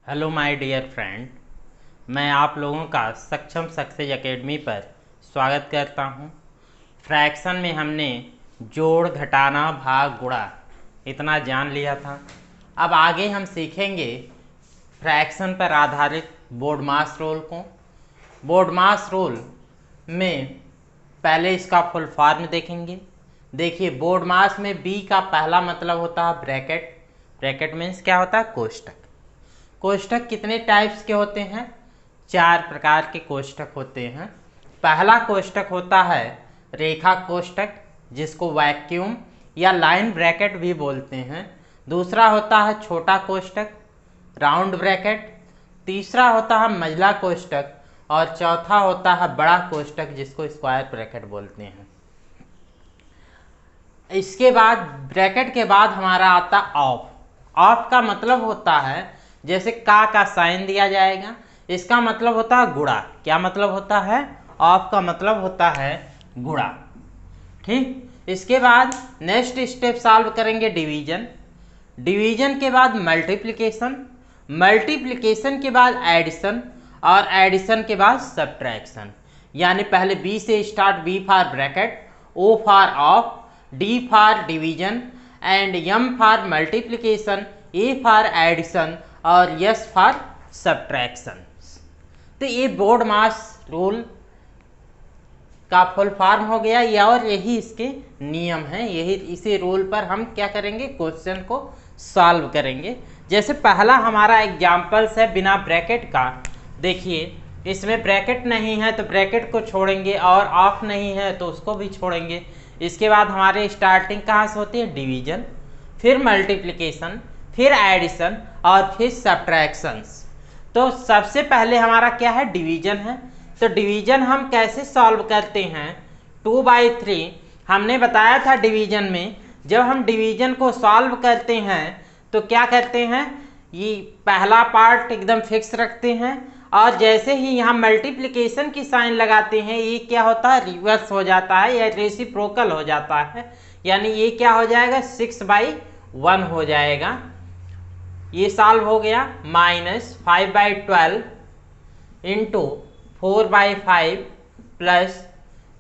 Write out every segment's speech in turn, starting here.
Hello my dear friend, मैं आप लोगों का सक्षम सक्सेस एकेडमी पर स्वागत करता हूं। फ्रैक्शन में हमने जोड़, घटाना, भाग, गुणा इतना जान लिया था। अब आगे हम सीखेंगे फ्रैक्शन पर आधारित बोर्डमास रूल को। बोर्डमास रूल में पहले इसका फुल फॉर्म देखेंगे। देखिए, बोर्डमास में बी का पहला मतलब होता है ब्रैकेट। ब्रैकेट मीन्स क्या होता है? कोष्ठक। कोष्ठक कितने टाइप्स के होते हैं? 4 प्रकार के कोष्ठक होते हैं। पहला कोष्ठक होता है रेखा कोष्ठक, जिसको वैक्यूम या लाइन ब्रैकेट भी बोलते हैं। दूसरा होता है छोटा कोष्ठक, राउंड ब्रैकेट। तीसरा होता है मंझला कोष्ठक और चौथा होता है बड़ा कोष्ठक, जिसको स्क्वायर ब्रैकेट बोलते हैं। इसके बाद ब्रैकेट के बाद हमारा आता ऑफ। ऑफ का मतलब होता है, जैसे का साइन दिया जाएगा, इसका मतलब होता है गुणा। क्या मतलब होता है? ऑफ का मतलब होता है गुणा। ठीक, इसके बाद नेक्स्ट स्टेप सॉल्व करेंगे डिवीजन। डिवीजन के बाद मल्टीप्लिकेशन, मल्टीप्लिकेशन के बाद एडिशन और एडिशन के बाद सब्ट्रैक्शन। यानी पहले बी से start, B for bracket, O for of, D for division and M for multiplication, A for addition और यस फॉर सब्ट्रैक्शन। तो ये बोर्डमास रूल का फुल फॉर्म हो गया या, और यही इसके नियम हैं। यही इसी रूल पर हम क्या करेंगे? क्वेश्चन को सॉल्व करेंगे। जैसे पहला हमारा एग्जाम्पल्स है बिना ब्रैकेट का। देखिए, इसमें ब्रैकेट नहीं है तो ब्रैकेट को छोड़ेंगे और ऑफ नहीं है तो उसको भी छोड़ेंगे। इसके बाद हमारे स्टार्टिंग कहाँ से होती है? डिवीजन, फिर मल्टीप्लिकेशन, फिर एडिशन और फिर सब्ट्रैक्शंस। तो सबसे पहले हमारा क्या है? डिवीजन है। तो डिवीजन हम कैसे सॉल्व करते हैं? 2/3 हमने बताया था डिवीजन में। जब हम डिवीजन को सॉल्व करते हैं तो क्या करते हैं? ये पहला पार्ट एकदम फिक्स रखते हैं और जैसे ही यहाँ मल्टीप्लिकेशन की साइन लगाते हैं, ये क्या होता है? रिवर्स हो जाता है या रेसिप्रोकल हो जाता है। यानी ये क्या हो जाएगा? 6/1 हो जाएगा। ये सॉल्व हो गया। -5/12 इंटू 4/5 प्लस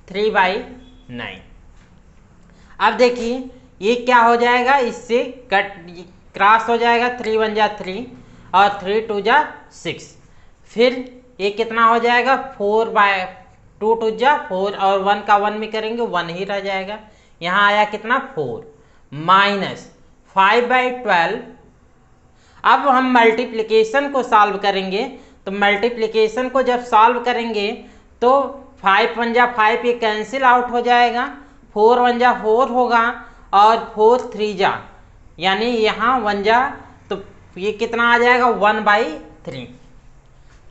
3/9। अब देखिए ये क्या हो जाएगा? इससे कट क्रॉस हो जाएगा। 3 1 जा 3 और 3 2 जा 6। फिर ये कितना हो जाएगा? 4/2 2 जा 4 और 1 का 1 में करेंगे 1 ही रह जाएगा। यहाँ आया कितना? 4 माइनस 5/12। अब हम मल्टीप्लिकेशन को सॉल्व करेंगे। तो मल्टीप्लिकेशन को जब सॉल्व करेंगे तो 5 1 जा 5 ये कैंसिल आउट हो जाएगा। 4 1 जा 4 होगा और 4 3 जा, यानी यहाँ 1 जा तो ये कितना आ जाएगा? 1/3।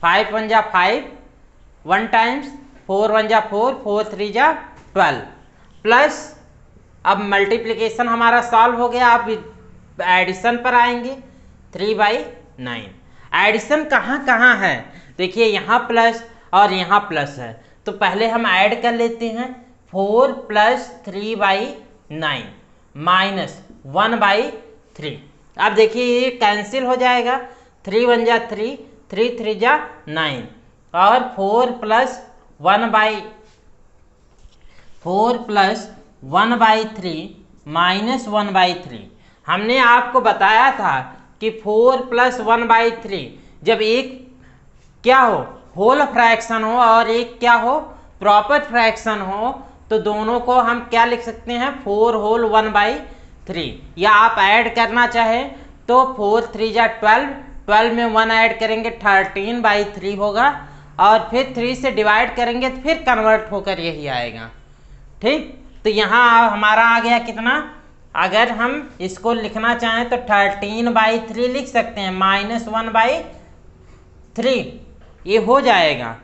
5 1 जा 5 1 टाइम्स, 4 1 जा 4, 4 3 जा 12 प्लस, अब मल्टीप्लिकेशन हमारा सॉल्व हो गया। अब एडिशन पर आएंगे। 3/9। एडिशन कहाँ कहाँ है? देखिए, यहाँ प्लस और यहाँ प्लस है, तो पहले हम ऐड कर लेते हैं। 4 + 3/9 माइनस 1/3। अब देखिए ये कैंसिल हो जाएगा। 3 1 जा 3, 3 3 जा 9 और 4 + 1/3 माइनस 1/3। हमने आपको बताया था कि 4 + 1/3 जब एक क्या हो? होल फ्रैक्शन हो और एक क्या हो? प्रॉपर फ्रैक्शन हो, तो दोनों को हम क्या लिख सकते हैं? 4 होल 1/3। या आप ऐड करना चाहे तो 4 3 जा 12, 12 में 1 ऐड करेंगे 13/3 होगा और फिर 3 से डिवाइड करेंगे तो फिर कन्वर्ट होकर यही आएगा। ठीक, तो यहाँ हमारा आ गया कितना? अगर हम इसको लिखना चाहें तो 13/3 लिख सकते हैं, -1/3 ये हो जाएगा।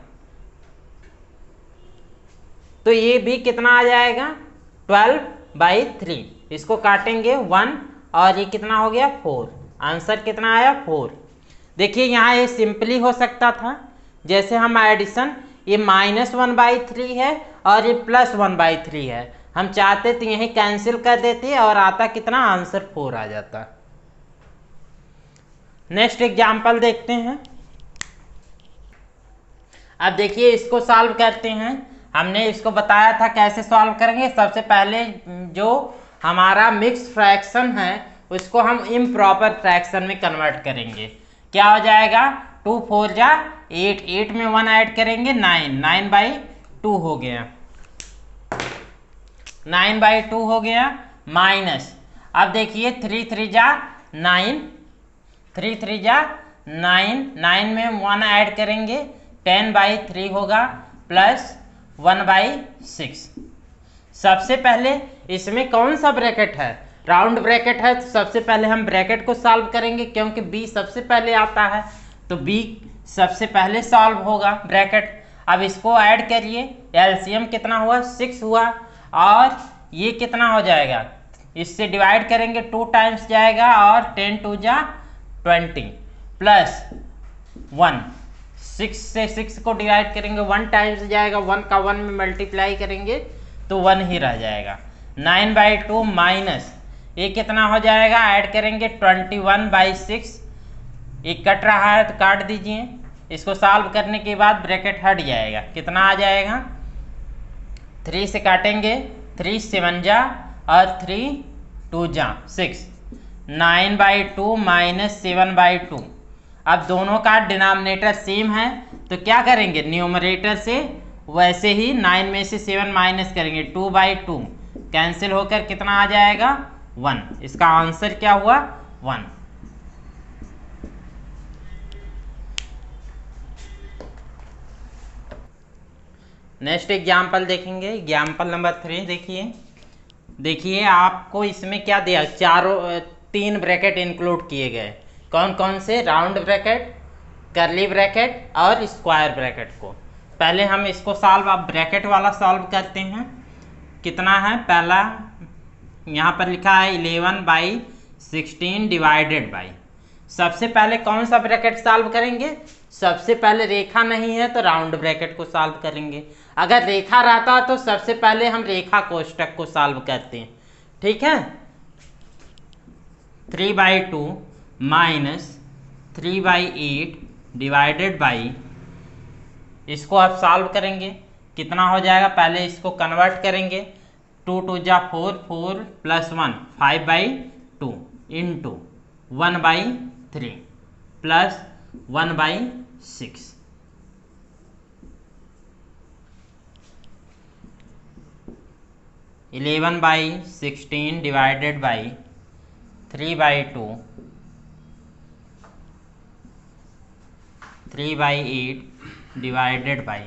तो ये भी कितना आ जाएगा? 12/3। इसको काटेंगे 1 और ये कितना हो गया? 4। आंसर कितना आया? 4। देखिए यहाँ ये सिंपली हो सकता था, जैसे हम एडिशन, ये -1/3 है और ये +1/3 है। हम चाहते तो यही कैंसिल कर देते और आता कितना? आंसर 4 आ जाता। नेक्स्ट एग्जाम्पल देखते हैं। अब देखिए इसको सॉल्व करते हैं। हमने इसको बताया था कैसे सॉल्व करेंगे। सबसे पहले जो हमारा मिक्स फ्रैक्शन है उसको हम इम्प्रॉपर फ्रैक्शन में कन्वर्ट करेंगे। क्या हो जाएगा, 2 4 जा 8, 8 में 1 ऐड करेंगे 9, 9/2 हो गया, 9/2 हो गया, माइनस अब देखिए 3 3 जा 9, 3 3 जा 9, 9 में 1 ऐड करेंगे 10/3 होगा, प्लस 1/6। सबसे पहले इसमें कौन सा ब्रैकेट है, राउंड ब्रैकेट है, तो सबसे पहले हम ब्रैकेट को सॉल्व करेंगे क्योंकि बी सबसे पहले आता है, तो बी सबसे पहले सॉल्व होगा ब्रैकेट। अब इसको ऐड करिए, एलसीएम कितना हुआ, 6 हुआ, और ये कितना हो जाएगा, इससे डिवाइड करेंगे 2 टाइम्स जाएगा, और 10 2 जा 20, प्लस 1, 6 से 6 को डिवाइड करेंगे 1 टाइम्स जाएगा, 1 का 1 में मल्टीप्लाई करेंगे तो 1 ही रह जाएगा, 9/2 माइनस ये कितना हो जाएगा, ऐड करेंगे 21/6, ये कट रहा है तो काट दीजिए। इसको सॉल्व करने के बाद ब्रैकेट हट जाएगा, कितना आ जाएगा, 3 से काटेंगे 3 7 जा और 3 2 जा 6, 9/2 माइनस 7/2। अब दोनों का डिनोमिनेटर सेम है तो क्या करेंगे, न्यूमरेटर से वैसे ही 9 में से 7 माइनस करेंगे, 2/2 कैंसिल होकर कितना आ जाएगा, 1। इसका आंसर क्या हुआ, 1। नेक्स्ट एग्जाम्पल देखेंगे, एग्जाम्पल नंबर 3 देखिए आपको इसमें क्या दिया, 3 ब्रैकेट इंक्लूड किए गए। कौन कौन से, राउंड ब्रैकेट, कर्ली ब्रैकेट और स्क्वायर ब्रैकेट को। पहले हम इसको सॉल्व, अब ब्रैकेट वाला सॉल्व करते हैं। कितना है, पहला यहाँ पर लिखा है 11/16 डिवाइडेड बाई। सबसे पहले कौन सा ब्रैकेट सॉल्व करेंगे, सबसे पहले रेखा नहीं है तो राउंड ब्रैकेट को सॉल्व करेंगे। अगर रेखा रहता तो सबसे पहले हम रेखा कोष्ठक को सॉल्व करते हैं, ठीक है। 3/2 माइनस 3/8 डिवाइडेड बाई, इसको आप सॉल्व करेंगे कितना हो जाएगा, पहले इसको कन्वर्ट करेंगे, 2 2 जा 4, 4 plus 1 5/2 into 1/3 plus 1/6। Eleven by 16 divided by 3/2 3/8 divided by.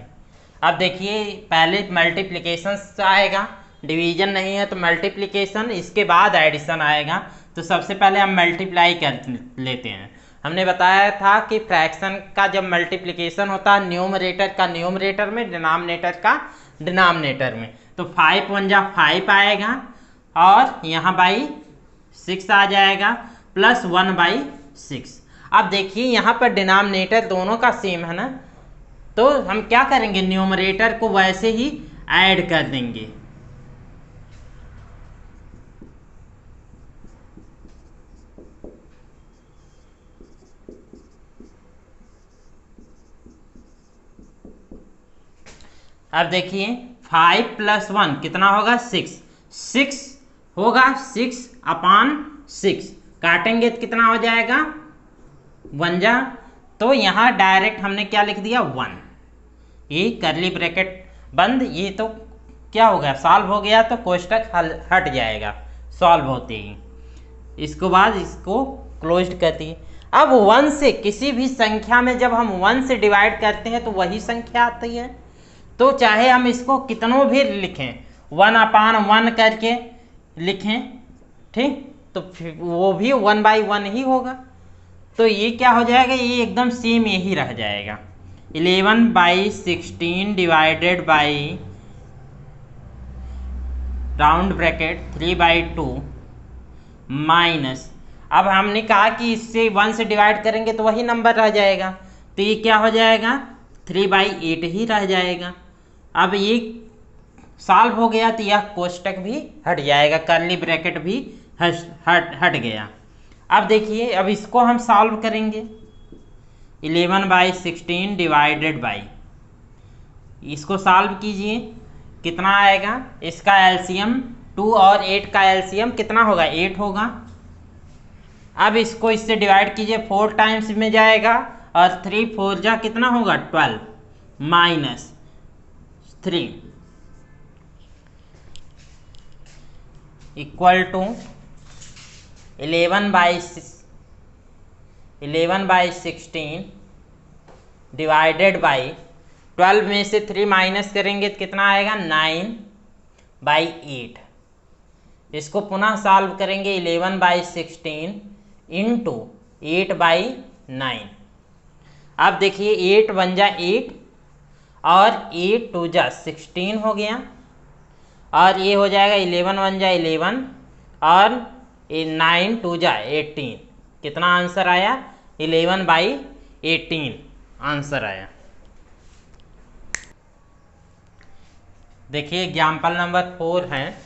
अब देखिए पहले मल्टीप्लिकेशन आएगा, डिवीजन नहीं है तो मल्टीप्लिकेशन, इसके बाद एडिशन आएगा। तो सबसे पहले हम मल्टीप्लाई कर लेते हैं। हमने बताया था कि फ्रैक्शन का जब मल्टीप्लिकेशन होता है न्यूमरेटर का न्यूमरेटर में, डिनोमिनेटर का डिनोमिनेटर में, तो 5 1 जा 5 आएगा और यहाँ बाई 6 आ जाएगा, प्लस 1/6। अब देखिए यहाँ पर डिनोमिनेटर दोनों का सेम है ना, तो हम क्या करेंगे, न्यूमरेटर को वैसे ही ऐड कर देंगे। अब देखिए 5 + 1 कितना होगा, 6, 6 होगा, 6/6 काटेंगे तो कितना हो जाएगा, 1 जा, तो यहाँ डायरेक्ट हमने क्या लिख दिया, 1। ये कर्ली ब्रैकेट बंद, ये तो क्या हो गया, सॉल्व हो गया, तो कोष्टक हट जाएगा सॉल्व होते ही। इसके बाद इसको क्लोज्ड करती है। अब 1 से किसी भी संख्या में जब हम 1 से डिवाइड करते हैं तो वही संख्या आती है, तो चाहे हम इसको कितनों भी लिखें, 1/1 करके लिखें, ठीक, तो फिर वो भी 1/1 ही होगा। तो ये क्या हो जाएगा, ये एकदम सेम यही रह जाएगा, 11/16 divided by round bracket 3/2 minus, अब हमने कहा कि इससे 1 से डिवाइड करेंगे तो वही नंबर रह जाएगा, तो ये क्या हो जाएगा, 3/8 ही रह जाएगा। अब ये सॉल्व हो गया तो यह कोष्टक भी हट जाएगा, कर्ली ब्रैकेट भी हट गया। अब देखिए, अब इसको हम सॉल्व करेंगे। 11/16 डिवाइडेड बाई, इसको सॉल्व कीजिए, कितना आएगा? इसका एलसीएम 2 और 8 का एलसीएम कितना होगा? 8 होगा। अब इसको इससे डिवाइड कीजिए, 4 टाइम्स में जाएगा और 3 4 जा कितना होगा? 12 minus 3 equal to 11/16 divided by 12 में से 3 माइनस करेंगे तो कितना आएगा? 9/8। इसको पुनः सॉल्व करेंगे, 11/16 इंटू 8/9। अब देखिए, 8 1 जा 8 और 8 2 जा 16 हो गया, और ये हो जाएगा 11 1 जा 11 और 9 2 जा 18। कितना आंसर आया? 11/18 आंसर आया। देखिए एग्जाम्पल नंबर 4 है,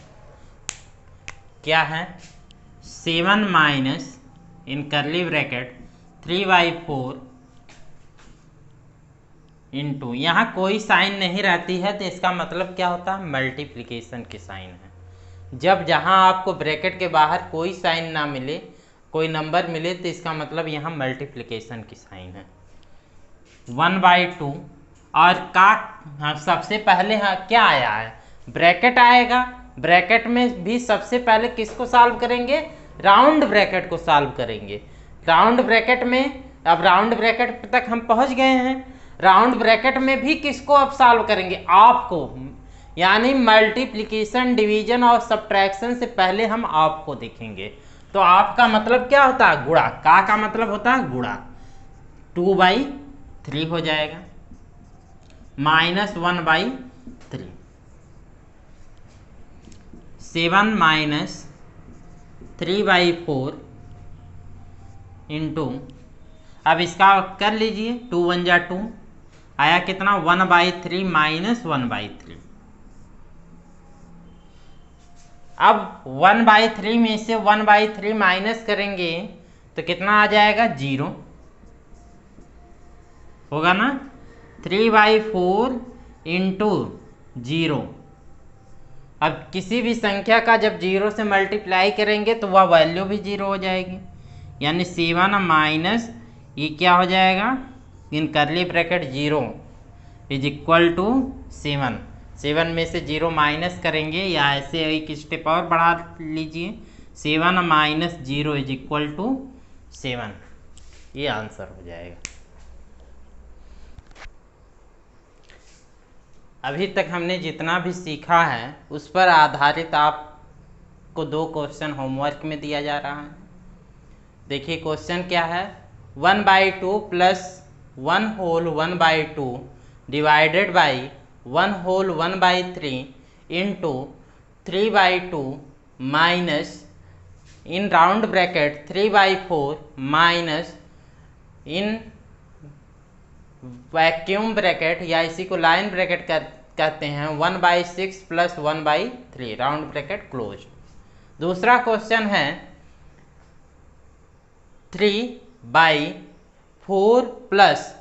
क्या है? 7 माइनस इन करली ब्रैकेट 3/4 इंटू, यहाँ कोई साइन नहीं रहती है तो इसका मतलब क्या होता है? मल्टीप्लिकेशन की साइन है। जब जहाँ आपको ब्रैकेट के बाहर कोई साइन ना मिले, कोई नंबर मिले, तो इसका मतलब यहाँ मल्टीप्लिकेशन की साइन है। 1/2 और का, हाँ, सबसे पहले हाँ क्या आया है? ब्रैकेट आएगा। ब्रैकेट में भी सबसे पहले किसको सॉल्व करेंगे? राउंड ब्रैकेट को सॉल्व करेंगे। राउंड ब्रैकेट में, अब राउंड ब्रैकेट तक हम पहुंच गए हैं। राउंड ब्रैकेट में भी किसको अब सॉल्व करेंगे? ऑफ को, यानी मल्टीप्लिकेशन, डिवीजन और सब्ट्रैक्शन से पहले हम ऑफ को देखेंगे। तो ऑफ का मतलब क्या होता है? गुणा। का मतलब होता है गुणा। 2/3 हो जाएगा माइनस 1/3। 7 माइनस 3/4 इंटू, अब इसका कर लीजिए, 2 1 जा 2 आया कितना? 1/3 माइनस 1/3। अब 1/3 में से 1/3 माइनस करेंगे तो कितना आ जाएगा? 0 होगा ना। 3/4 इंटू 0। अब किसी भी संख्या का जब 0 से मल्टीप्लाई करेंगे तो वह वैल्यू भी 0 हो जाएगी, यानी 7 माइनस ये क्या हो जाएगा? इन करली ब्रैकेट 0 इज इक्वल टू 7। 7 में से 0 माइनस करेंगे, या ऐसे एक स्टेप और बढ़ा लीजिए, 7 माइनस 0 इज इक्वल टू 7। ये आंसर हो जाएगा। अभी तक हमने जितना भी सीखा है उस पर आधारित आपको 2 क्वेश्चन होमवर्क में दिया जा रहा है। देखिए क्वेश्चन क्या है? 1/2 plus 1 whole 1/2 divided by 1 whole 1/3 into 3/2 minus in round bracket 3/4 minus in vinculum bracket, या इसी को लाइन ब्रैकेट कहते हैं, 1/6 प्लस 1/3 राउंड ब्रैकेट क्लोज। दूसरा क्वेश्चन है 3/4 प्लस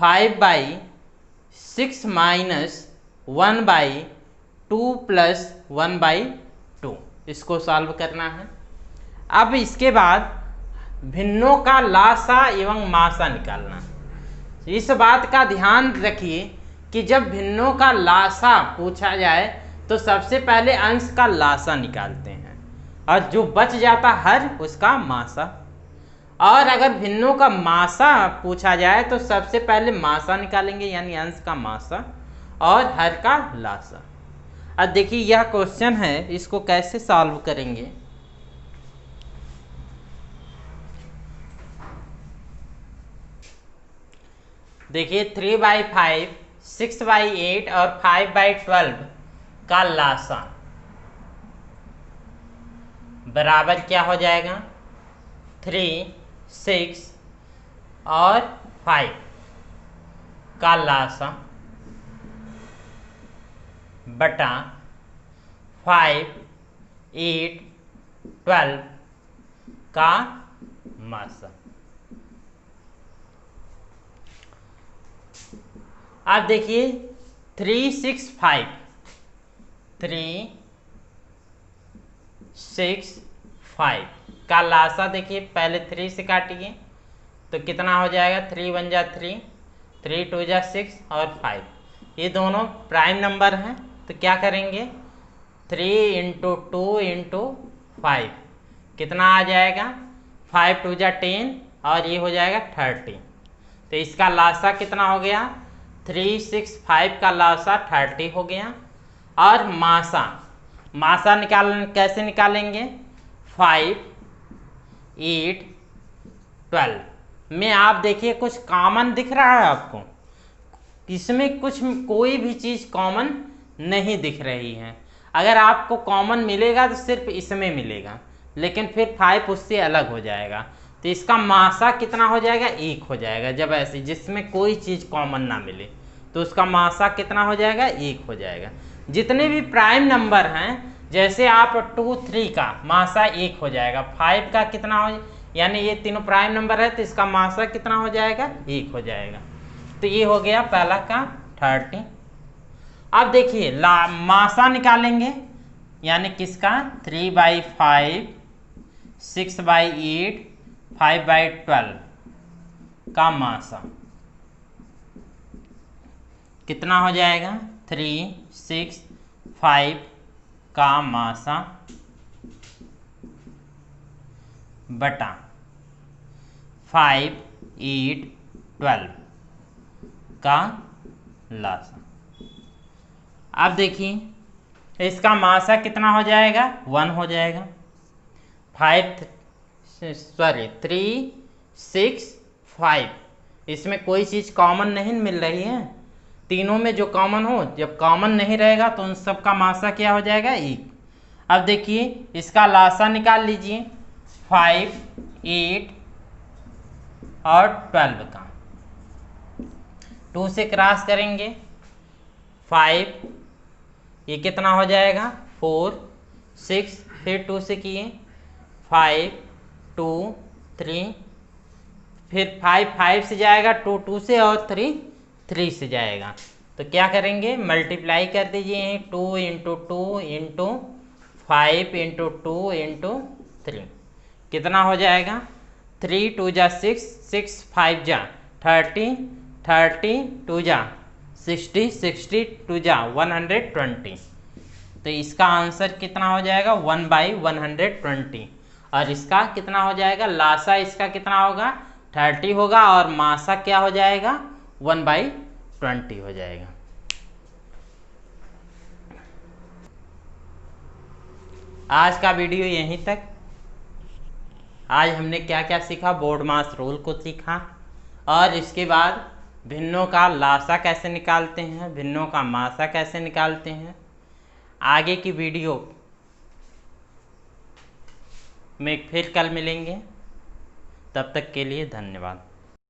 5/6 माइनस 1/2 प्लस 1/2, इसको सॉल्व करना है। अब इसके बाद भिन्नों का लासा एवं मासा निकालना। इस बात का ध्यान रखिए कि जब भिन्नों का लासा पूछा जाए तो सबसे पहले अंश का लासा निकालते हैं और जो बच जाता हर उसका मासा, और अगर भिन्नों का मासा पूछा जाए तो सबसे पहले मासा निकालेंगे, यानी अंश का मासा और हर का लासा। अब देखिए यह क्वेश्चन है, इसको कैसे सॉल्व करेंगे? देखिए 3/5, 6/8 और 5/12 का लासा बराबर क्या हो जाएगा? 3, 6 और 5 का लासा बटा 5, 8, 12 का मासा। अब देखिए 365 का लासा देखिए, पहले 3 से काटिए तो कितना हो जाएगा, 3 1 जा 3, 3 2 जा 6 और 5, ये दोनों प्राइम नंबर हैं। तो क्या करेंगे, 3 इंटू 2 इंटू 5 कितना आ जाएगा, 5 2 जा 10 और ये हो जाएगा 30। तो इसका लासा कितना हो गया, 365 का लासा 30 हो गया। और मासा कैसे निकालेंगे, 5 8 12 में आप देखिए कुछ कॉमन दिख रहा है आपको, इसमें कोई भी चीज़ कॉमन नहीं दिख रही है। अगर आपको कॉमन मिलेगा तो सिर्फ इसमें मिलेगा, लेकिन फिर 5 उससे अलग हो जाएगा। तो इसका मासा कितना हो जाएगा, 1 हो जाएगा। जब ऐसे जिसमें कोई चीज़ कॉमन ना मिले तो उसका मासा कितना हो जाएगा, 1 हो जाएगा। जितने भी प्राइम नंबर हैं, जैसे आप 2 3 का मासा 1 हो जाएगा, 5 का कितना हो, यानी ये तीनों प्राइम नंबर है तो इसका मासा कितना हो जाएगा, 1 हो जाएगा। तो ये हो गया पहला का 30। अब देखिए मासा निकालेंगे, यानी किसका, 3/5 6/8 5/12 का मासा कितना हो जाएगा, 3 6 5 का मासा बटा 5 8 12 का लासा। अब देखिए इसका मासा कितना हो जाएगा, 1 हो जाएगा। 3 6 5 इसमें कोई चीज़ कॉमन नहीं मिल रही है, तीनों में जो कॉमन हो, जब कॉमन नहीं रहेगा तो उन सब का मासा क्या हो जाएगा, 1। अब देखिए इसका लासा निकाल लीजिए, 5 8 और 12 का 2 से क्रॉस करेंगे, 5 ये कितना हो जाएगा, 4 6 फिर 2 से किए, 5 2 3 फिर 5 5 से जाएगा, 2 2 से और 3 3 से जाएगा। तो क्या करेंगे, मल्टीप्लाई कर दीजिए, 2 इंटू 2 इंटू 5 इंटू 2 इंटू 3 कितना हो जाएगा, 3 2 जा 6 6 5 जा 30 30 2 जा 60 60 2 जा 120। तो इसका आंसर कितना हो जाएगा, 1/120। और इसका कितना हो जाएगा, लासा इसका कितना होगा, 30 होगा, और मासा क्या हो जाएगा, 1/20 हो जाएगा। आज का वीडियो यहीं तक। आज हमने क्या क्या सीखा, बोर्ड मास रूल को सीखा, और इसके बाद भिन्नों का लासा कैसे निकालते हैं, भिन्नों का मासा कैसे निकालते हैं। आगे की वीडियो में फिर कल मिलेंगे, तब तक के लिए धन्यवाद।